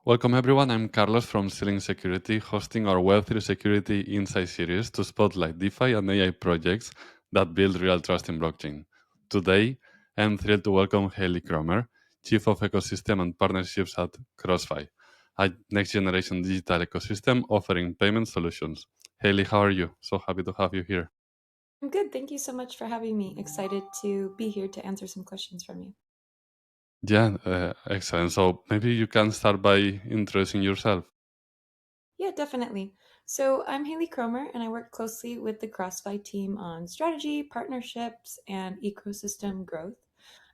Welcome everyone, I'm Carlos from Zealynx Security, hosting our Web3 Security Insight Series to spotlight DeFi and AI projects that build real trust in blockchain. Today, I'm thrilled to welcome Haley Cromer, Chief of Ecosystem and Partnerships at CrossFi, a next-generation digital ecosystem offering payment solutions. Haley, how are you? So happy to have you here. I'm good. Thank you so much for having me. Excited to be here to answer some questions from you. Yeah, excellent. So maybe you can start by introducing yourself. Yeah, definitely. So I'm Haley Cromer, and I work closely with the CrossFi team on strategy, partnerships, and ecosystem growth.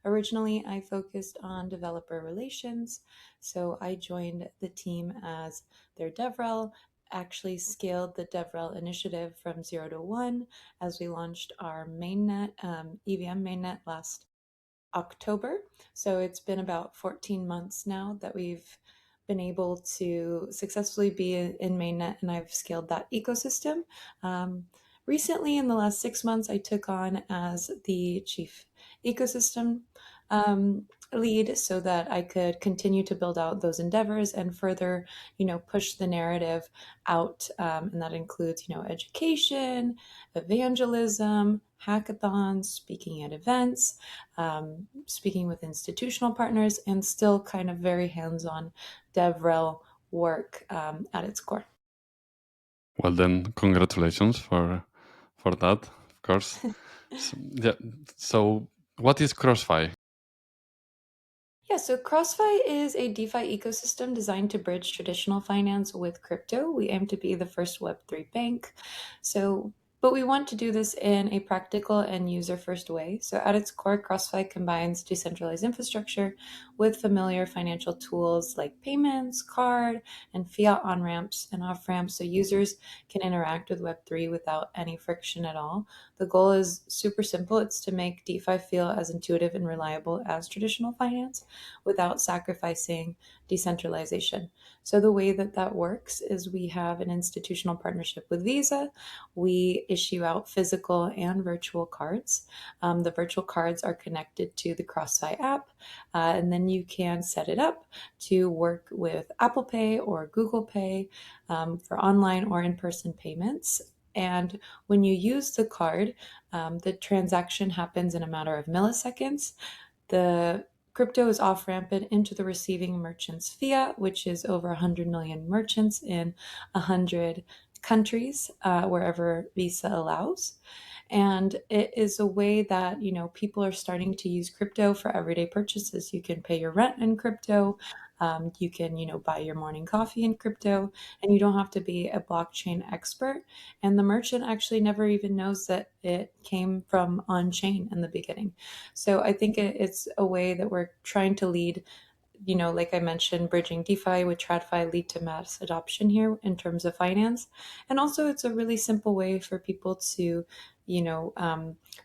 Originally, I focused on developer relations, so I joined the team as their DevRel, actually scaled the DevRel initiative from 0 to 1 as we launched our mainnet, EVM mainnet last October. So it's been about 14 months now that we've been able to successfully be in mainnet, and I've scaled that ecosystem. Recently, in the last 6 months, I took on as the chief ecosystem lead so that I could continue to build out those endeavors and further, push the narrative out. And that includes, education, evangelism, hackathons, speaking at events, speaking with institutional partners, and still kind of very hands-on DevRel work at its core. Well, then, congratulations for that, of course. Yeah. So, what is CrossFi? Yeah, so CrossFi is a DeFi ecosystem designed to bridge traditional finance with crypto. We aim to be the first Web3 bank. But we want to do this in a practical and user-first way. So at its core, CrossFi combines decentralized infrastructure with familiar financial tools like payments, card, and fiat on-ramps and off-ramps so users can interact with Web3 without any friction at all. The goal is super simple. It's to make DeFi feel as intuitive and reliable as traditional finance without sacrificing decentralization. So the way that that works is we have an institutional partnership with Visa. We issue out physical and virtual cards. The virtual cards are connected to the CrossFi app, and then you can set it up to work with Apple Pay or Google Pay for online or in-person payments. And when you use the card, the transaction happens in a matter of milliseconds. The crypto is off rampant into the receiving merchant's fiat, which is over 100 million merchants in 100 countries, wherever Visa allows. And it is a way that, people are starting to use crypto for everyday purchases. You can pay your rent in crypto. You can, buy your morning coffee in crypto, and you don't have to be a blockchain expert. And the merchant actually never even knows that it came from on chain in the beginning. So I think it's a way that we're trying to lead, like I mentioned, bridging DeFi with TradFi lead to mass adoption here in terms of finance. And also, it's a really simple way for people to,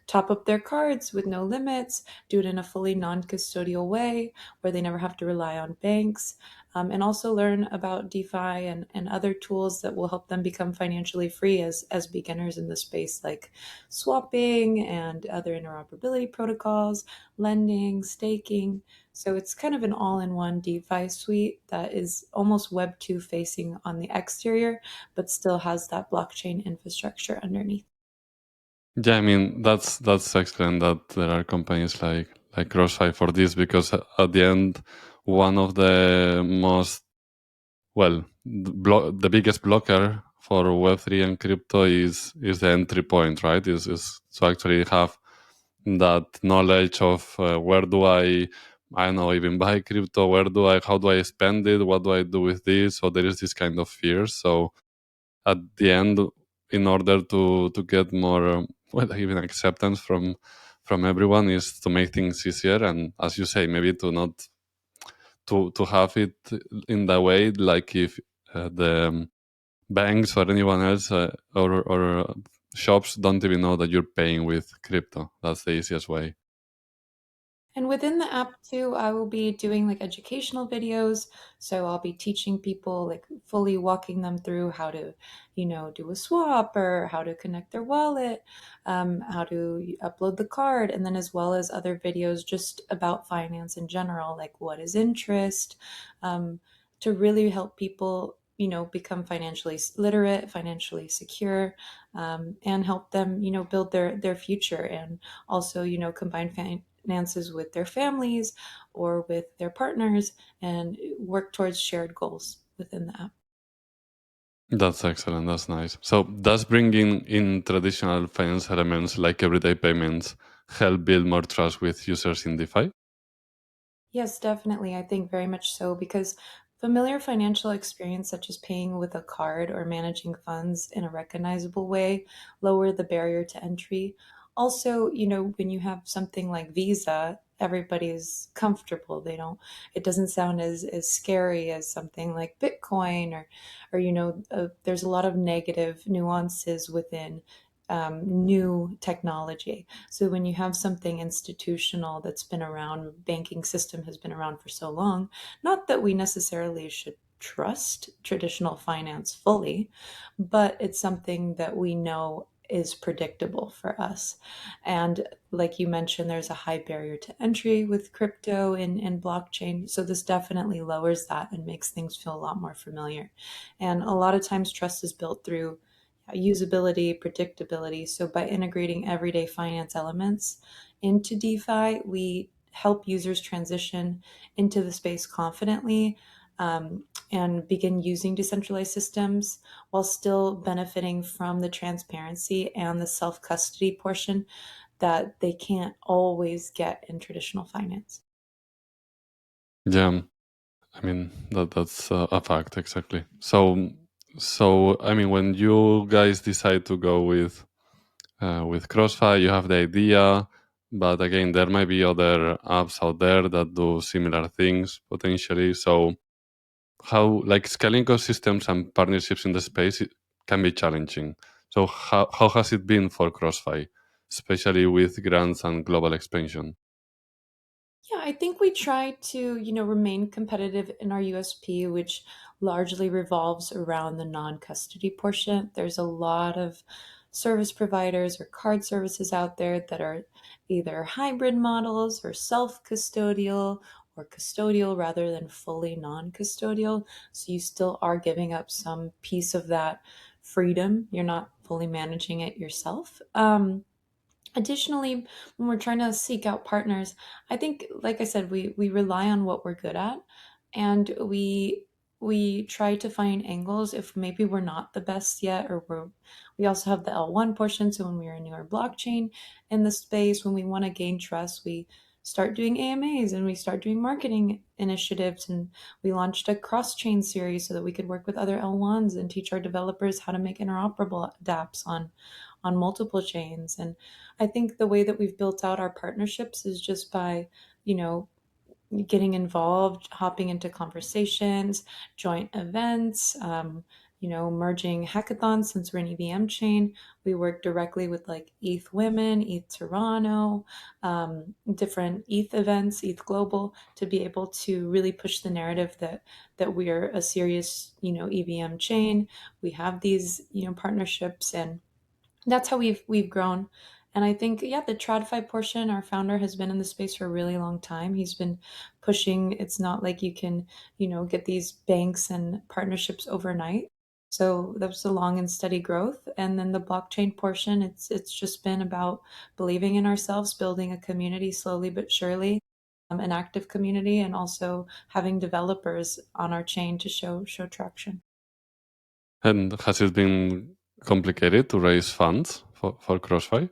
top up their cards with no limits, do it in a fully non-custodial way where they never have to rely on banks, and also learn about DeFi and other tools that will help them become financially free as beginners in the space, like swapping and other interoperability protocols, lending, staking. So it's kind of an all-in-one DeFi suite that is almost Web2 facing on the exterior, but still has that blockchain infrastructure underneath. Yeah, I mean that's excellent that there are companies like CrossFi for this because at the end, one of the most the biggest blocker for Web3 and crypto is the entry point, right? Is to actually have that knowledge of where do I don't know, even buy crypto, how do I spend it, what do I do with this? So there is this kind of fear. So at the end, in order to get more even acceptance from everyone, is to make things easier, and as you say, maybe to not to have it in the way like if the banks or anyone else or shops don't even know that you're paying with crypto. That's the easiest way. And within the app too, I will be doing like educational videos. So I'll be teaching people, like fully walking them through how to, do a swap or how to connect their wallet, how to upload the card, and then as well as other videos just about finance in general, like what is interest, to really help people, become financially literate, financially secure, and help them, build their future, and also, combine finances with their families or with their partners and work towards shared goals within the app. That's excellent. That's nice. So, does bringing in traditional finance elements like everyday payments help build more trust with users in DeFi? Yes, definitely. I think very much so, because familiar financial experience, such as paying with a card or managing funds in a recognizable way, lower the barrier to entry. Also, when you have something like Visa, everybody's comfortable. It doesn't sound as scary as something like Bitcoin, or there's a lot of negative nuances within new technology. So when you have something institutional that's been around, banking system has been around for so long, not that we necessarily should trust traditional finance fully, but it's something that we know is predictable for us. And like you mentioned, there's a high barrier to entry with crypto and blockchain. So this definitely lowers that and makes things feel a lot more familiar. And a lot of times trust is built through usability, predictability. So by integrating everyday finance elements into DeFi, we help users transition into the space confidently, and begin using decentralized systems while still benefiting from the transparency and the self custody portion that they can't always get in traditional finance. Yeah, I mean that's a fact exactly. So I mean, when you guys decide to go with CrossFi, you have the idea, but again, there might be other apps out there that do similar things potentially. So how like scaling ecosystems and partnerships in the space can be challenging. So how has it been for CrossFi, especially with grants and global expansion? Yeah, I think we try to, remain competitive in our USP, which largely revolves around the non-custody portion. There's a lot of service providers or card services out there that are either hybrid models or self-custodial or custodial rather than fully non-custodial. So you still are giving up some piece of that freedom. You're not fully managing it yourself. Additionally, when we're trying to seek out partners, I think, like I said, we rely on what we're good at, and we try to find angles if maybe we're not the best yet, or we also have the L1 portion. So when we're a newer blockchain in the space, when we want to gain trust, we start doing AMAs and we start doing marketing initiatives, and we launched a cross-chain series so that we could work with other L1s and teach our developers how to make interoperable dApps on multiple chains. And I think the way that we've built out our partnerships is just by, you know, getting involved, hopping into conversations, joint events, merging hackathons. Since we're an EVM chain, we work directly with like ETH Women, ETH Toronto, different ETH events, ETH Global, to be able to really push the narrative that we're a serious, EVM chain. We have these, partnerships, and that's how we've grown. And I think, yeah, the TradFi portion, our founder has been in the space for a really long time. He's been pushing. It's not like you can, get these banks and partnerships overnight. So that was a long and steady growth. And then the blockchain portion, it's just been about believing in ourselves, building a community slowly but surely, an active community, and also having developers on our chain to show traction. And has it been complicated to raise funds for CrossFi?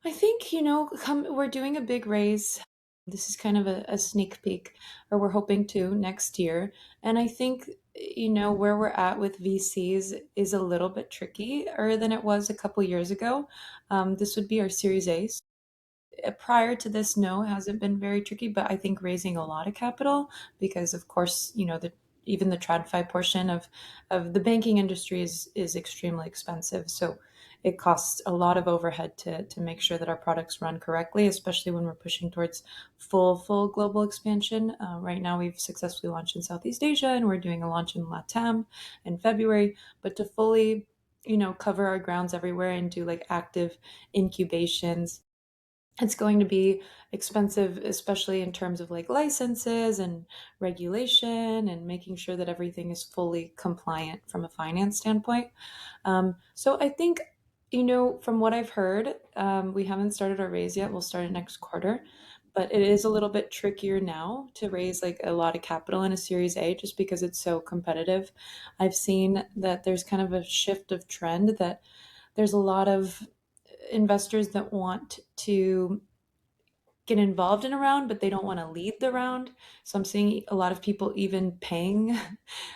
I think, we're doing a big raise. This is kind of a sneak peek, or we're hoping to next year. And I think, where we're at with VCs is a little bit trickier than it was a couple years ago. This would be our Series A. Prior to this, no, it hasn't been very tricky, but I think raising a lot of capital, because of course, even the TradFi portion of the banking industry is extremely expensive. So it costs a lot of overhead to make sure that our products run correctly, especially when we're pushing towards full global expansion. Right now, we've successfully launched in Southeast Asia, and we're doing a launch in LATAM in February. But to fully, cover our grounds everywhere and do like active incubations, It's going to be expensive, especially in terms of like licenses and regulation and making sure that everything is fully compliant from a finance standpoint. So I think, from what I've heard, we haven't started our raise yet. We'll start it next quarter, but it is a little bit trickier now to raise like a lot of capital in a Series A just because it's so competitive. I've seen that there's kind of a shift of trend that there's a lot of investors that want to get involved in a round, but they don't want to lead the round. So I'm seeing a lot of people even paying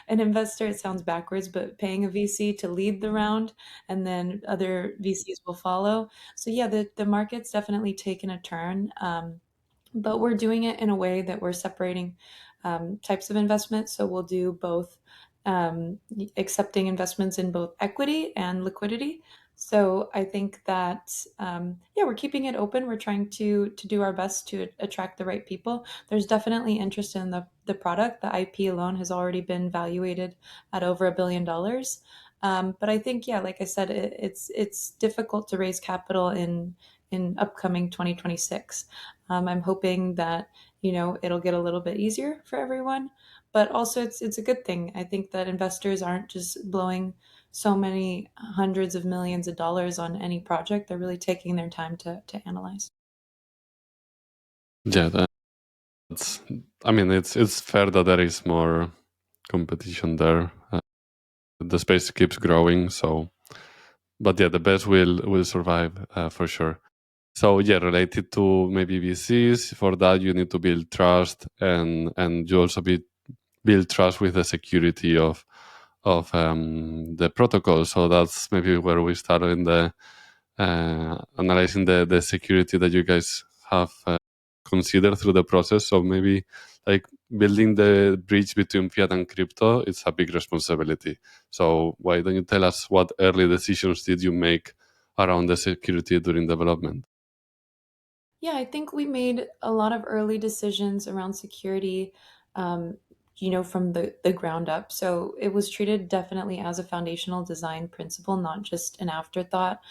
an investor, it sounds backwards, but paying a VC to lead the round, and then other VCs will follow. So yeah, the market's definitely taken a turn. But we're doing it in a way that we're separating types of investment. So we'll do both um, accepting investments in both equity and liquidity. So I think that yeah, we're keeping it open. We're trying to do our best to attract the right people. There's definitely interest in the product. The IP alone has already been valuated at over $1 billion. But I think, yeah, like I said, it's difficult to raise capital in upcoming 2026. I'm hoping that it'll get a little bit easier for everyone, but also it's a good thing. I think that investors aren't just blowing so many hundreds of millions of dollars on any project. They're really taking their time to analyze. Yeah, that's. I mean, it's fair that there is more competition there. The space keeps growing, so. But yeah, the best will survive for sure. So yeah, related to maybe VCs, for that you need to build trust, and you also build trust with the security of the protocol. So that's maybe where we start in the analyzing the security that you guys have considered through the process. So maybe like building the bridge between fiat and crypto, it's a big responsibility. So why don't you tell us what early decisions did you make around the security during development? Yeah, I think we made a lot of early decisions around security, um, from the ground up. So it was treated definitely as a foundational design principle, not just an afterthought.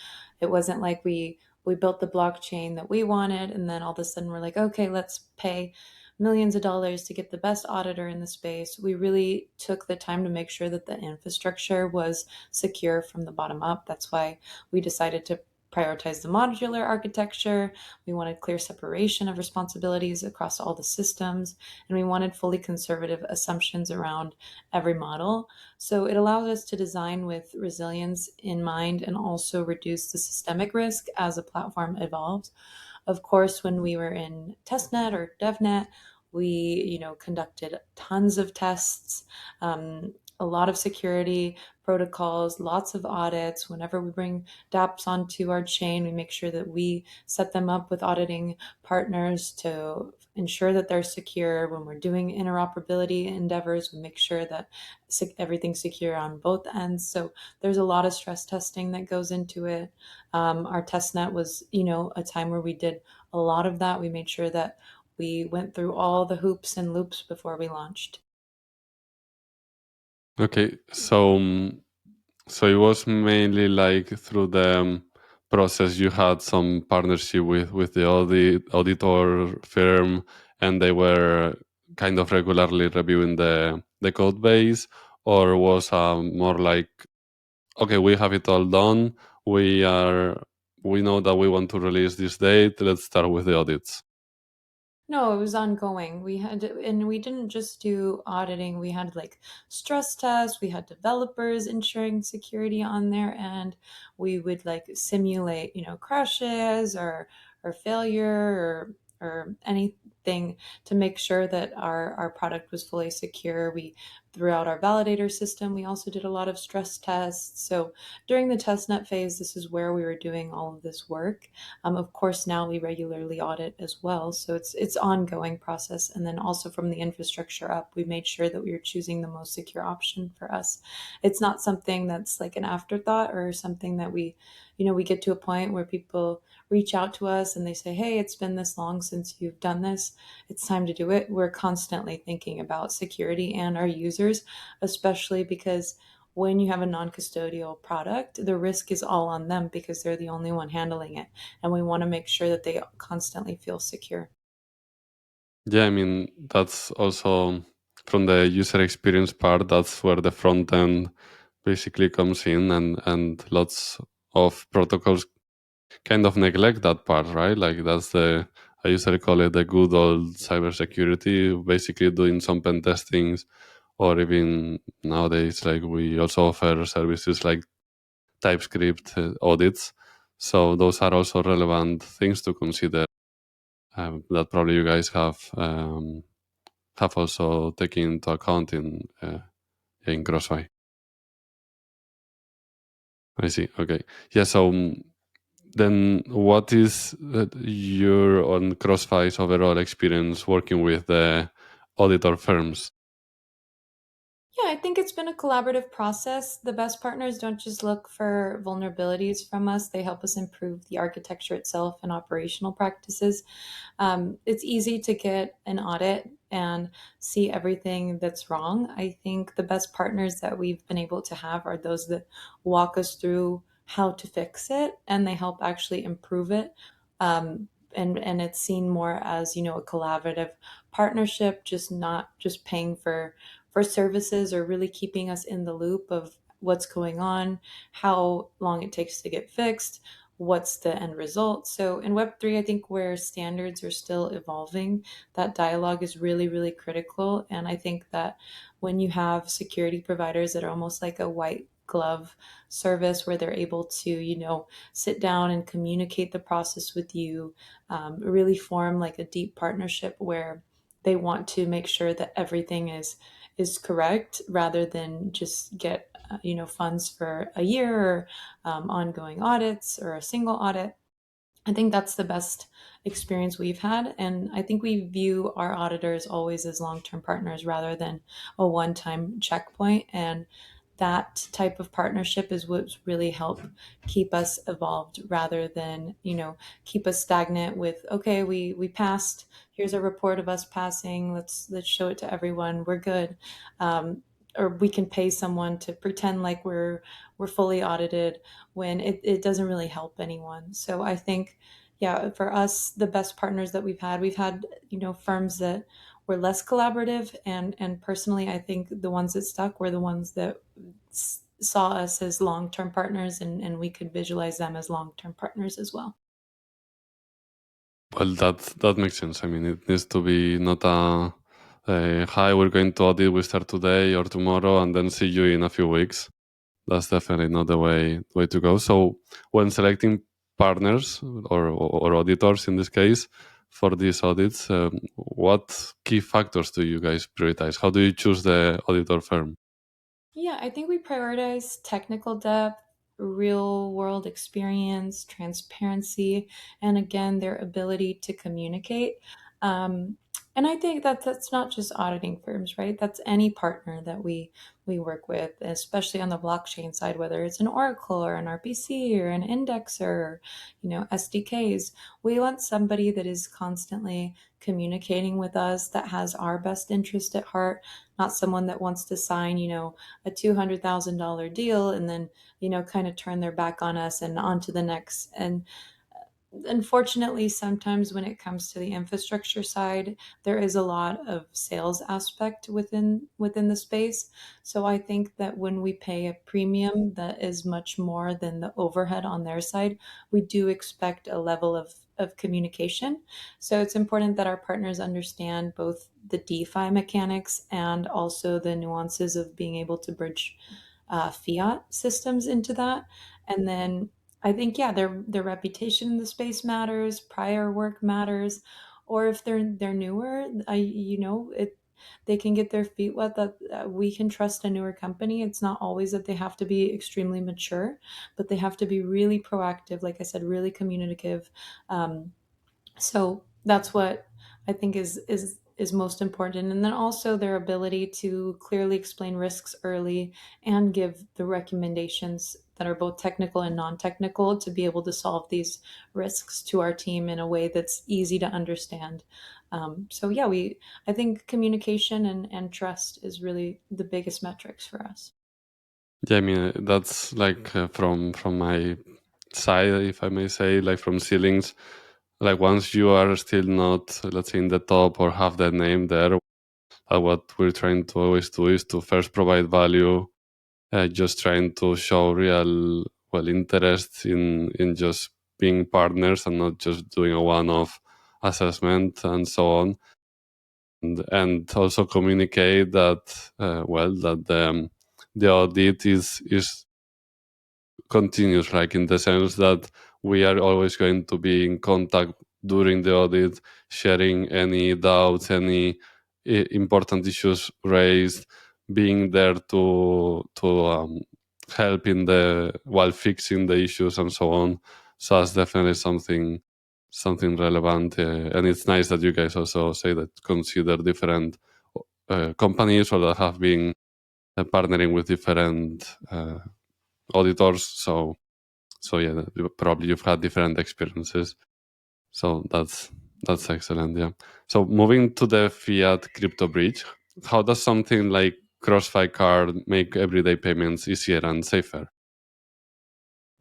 It wasn't like we built the blockchain that we wanted, and then all of a sudden we're like, okay, let's pay millions of dollars to get the best auditor in the space. We really took the time to make sure that the infrastructure was secure from the bottom up. That's why we decided to prioritize the modular architecture. We wanted clear separation of responsibilities across all the systems, and we wanted fully conservative assumptions around every model. So it allows us to design with resilience in mind and also reduce the systemic risk as a platform evolves. Of course, when we were in testnet or devnet, we conducted tons of tests, a lot of security protocols, lots of audits. Whenever we bring dApps onto our chain, we make sure that we set them up with auditing partners to ensure that they're secure. When we're doing interoperability endeavors, we make sure that everything's secure on both ends. So there's a lot of stress testing that goes into it. Our testnet was, a time where we did a lot of that. We made sure that we went through all the hoops and loops before we launched. Okay, so so it was mainly like through the process you had some partnership with the auditor firm, and they were kind of regularly reviewing the code base, or was more like, okay, we have it all done, we know that we want to release this date, let's start with the audits. No, it was ongoing. And we didn't just do auditing. We had like stress tests. We had developers ensuring security on there, and we would like simulate, crashes or failure or anything to make sure that our product was fully secure. We throughout our validator system, we also did a lot of stress tests. So during the testnet phase, this is where we were doing all of this work. Of course, now we regularly audit as well, so it's ongoing process. And then also from the infrastructure up, we made sure that we were choosing the most secure option for us. It's not something that's like an afterthought or something that we get to a point where people reach out to us and they say, "Hey, it's been this long since you've done this. It's time to do it." We're constantly thinking about security and our users, especially because when you have a non-custodial product, the risk is all on them because they're the only one handling it. And we want to make sure that they constantly feel secure. Yeah, I mean, that's also from the user experience part, that's where the front end basically comes in, and lots of protocols kind of neglect that part, right? Like that's the, I usually call it the good old cybersecurity, basically doing some pen testings, or even nowadays, like we also offer services like TypeScript audits. So those are also relevant things to consider, that probably you guys have also taken into account in CrossFi. I see. Okay. Yeah. So then, what is your on CrossFi's overall experience working with the auditor firms? Yeah, I think it's been a collaborative process. The best partners don't just look for vulnerabilities from us, they help us improve the architecture itself and operational practices. It's easy to get an audit and see everything that's wrong. I think the best partners that we've been able to have are those that walk us through how to fix it and they help actually improve it. And it's seen more as, a collaborative partnership, just not just paying for services or really keeping us in the loop of what's going on, how long it takes to get fixed, what's the end result. So in Web3, I think where standards are still evolving, that dialogue is really, really critical. And I think that when you have security providers that are almost like a white glove service where they're able to, sit down and communicate the process with you, really form like a deep partnership where they want to make sure that everything is correct rather than just get funds for a year or ongoing audits or a single audit. I think that's the best experience we've had. And I think we view our auditors always as long term partners rather than a one time checkpoint. And that type of partnership is what's really helped keep us evolved rather than, keep us stagnant with, okay, we passed. Here's a report of us passing. Let's show it to everyone. We're good. Or we can pay someone to pretend like we're fully audited when it doesn't really help anyone. So I think, yeah, for us, the best partners that we've had, firms that were less collaborative. And personally, I think the ones that stuck were the ones that saw us as long-term partners and we could visualize them as long-term partners as well. Well, that makes sense. I mean, it needs to be not a hi, we're going to audit, we start today or tomorrow, and then see you in a few weeks. That's definitely not the way to go. So when selecting partners or auditors in this case for these audits, what key factors do you guys prioritize? How do you choose the auditor firm? Yeah, I think we prioritize technical depth, real world experience, transparency, and again, their ability to communicate. Um, and I think that that's not just auditing firms, right? That's any partner that we work with, especially on the blockchain side, whether it's an Oracle or an RPC or an indexer, or, SDKs. We want somebody that is constantly communicating with us, that has our best interest at heart, not someone that wants to sign, a $200,000 deal and then, kind of turn their back on us and on to the next. And unfortunately, sometimes when it comes to the infrastructure side, there is a lot of sales aspect within the space. So I think that when we pay a premium that is much more than the overhead on their side, we do expect a level of communication. So it's important that our partners understand both the DeFi mechanics and also the nuances of being able to bridge fiat systems into that. And then I think, yeah, their reputation in the space matters, prior work matters, or if they're newer, it they can get their feet wet. That we can trust a newer company. It's not always that they have to be extremely mature, but they have to be really proactive. Like I said, really communicative. Um, so that's what I think is most important. And then also their ability to clearly explain risks early and give the recommendations that are both technical and non-technical to be able to solve these risks to our team in a way that's easy to understand. So yeah, I think communication and trust is really the biggest metrics for us. Yeah, I mean that's like from my side, if I may say, like from Zealynx. Like once you are still not, let's say, in the top or have that name there, what we're trying to always do is to first provide value, just trying to show real interest in just being partners and not just doing a one-off assessment and so on, and also communicate that that the audit is continuous, like in the sense that we are always going to be in contact during the audit, sharing any doubts, any important issues raised, being there to help in the while fixing the issues and so on. So that's definitely something relevant, and it's nice that you guys also say that consider different companies or that have been partnering with different auditors. So yeah, probably you've had different experiences. So that's excellent. Yeah. So moving to the fiat crypto bridge, how does something like CrossFi card make everyday payments easier and safer?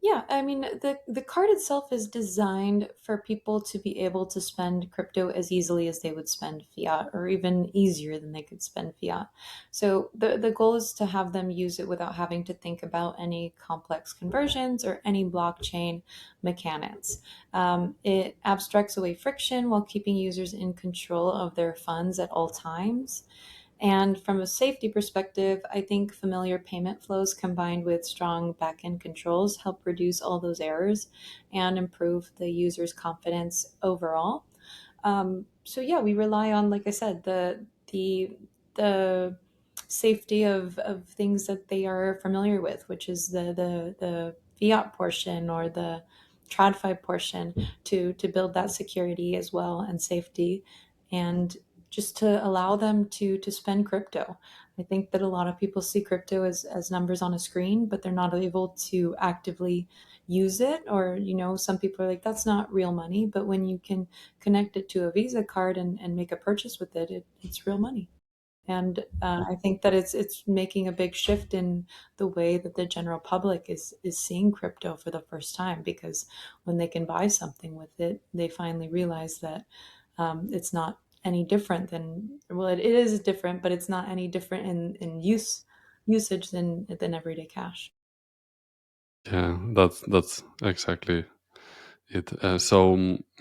Yeah, I mean, the card itself is designed for people to be able to spend crypto as easily as they would spend fiat, or even easier than they could spend fiat. So the goal is to have them use it without having to think about any complex conversions or any blockchain mechanics. It abstracts away friction while keeping users in control of their funds at all times. And from a safety perspective, I think familiar payment flows combined with strong backend controls help reduce all those errors and improve the user's confidence overall. So yeah, we rely on, like I said, the safety of things that they are familiar with, which is the fiat portion or the TradFi portion to build that security as well and safety, and just to allow them to spend crypto. I think that a lot of people see crypto as numbers on a screen, but they're not able to actively use it. Or, some people are like, that's not real money. But when you can connect it to a Visa card and make a purchase with it's real money. And I think that it's making a big shift in the way that the general public is seeing crypto for the first time, because when they can buy something with it, they finally realize that it's not any different than, well, it is different, but it's not any different in usage than everyday cash. Yeah, that's exactly it.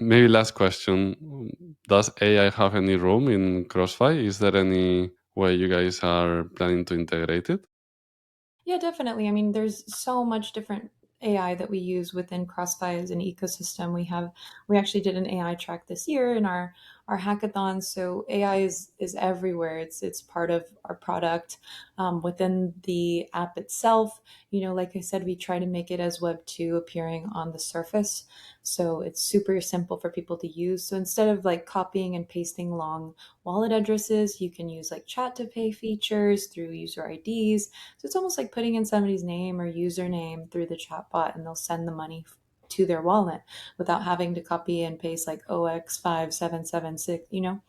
Maybe last question: does AI have any room in CrossFi? Is there any way you guys are planning to integrate it? Yeah, definitely. I mean, there's so much different AI that we use within CrossFi as an ecosystem. We actually did an AI track this year in our hackathon. So AI is everywhere. It's part of our product, within the app itself. Like I said, we try to make it as Web 2 appearing on the surface. So it's super simple for people to use. So instead of like copying and pasting long wallet addresses, you can use like chat to pay features through user IDs. So it's almost like putting in somebody's name or username through the chatbot, and they'll send the money to their wallet without having to copy and paste like OX5776,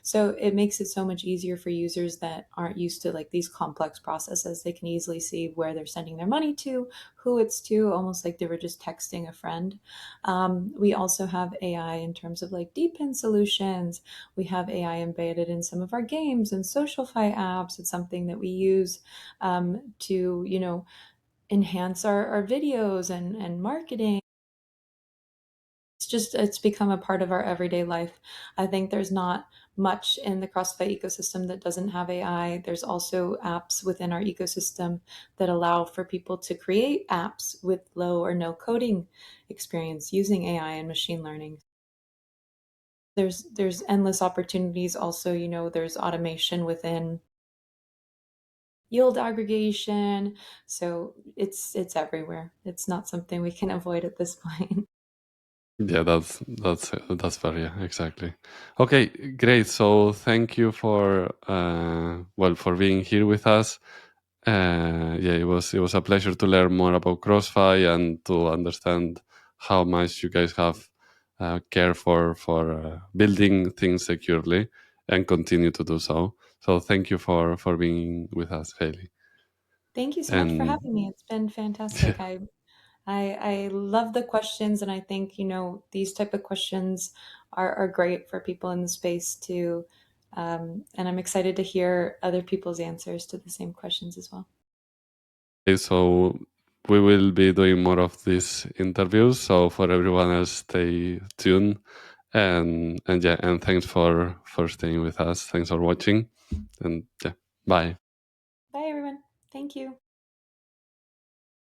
So it makes it so much easier for users that aren't used to like these complex processes. They can easily see where they're sending their money to, who it's to, almost like they were just texting a friend. We also have AI in terms of like DPIN solutions. We have AI embedded in some of our games and SocialFi apps. It's something that we use to, enhance our videos and marketing. It's become a part of our everyday life. I think there's not much in the CrossFit ecosystem that doesn't have AI. There's also apps within our ecosystem that allow for people to create apps with low or no coding experience using AI and machine learning. There's endless opportunities. Also, there's automation within yield aggregation. So it's everywhere. It's not something we can avoid at this point. Yeah, that's fair. Yeah, exactly. Okay, great. So thank you for for being here with us. Yeah, it was a pleasure to learn more about CrossFi and to understand how much you guys have care for building things securely and continue to do so. So thank you for being with us, Haley. Thank you so much for And having me. It's been fantastic. I love the questions, and I think, these type of questions are great for people in the space too. And I'm excited to hear other people's answers to the same questions as well. so we will be doing more of these interviews. So for everyone else, stay tuned. And yeah, and thanks for staying with us. Thanks for watching. And yeah, bye. Bye, everyone. Thank you.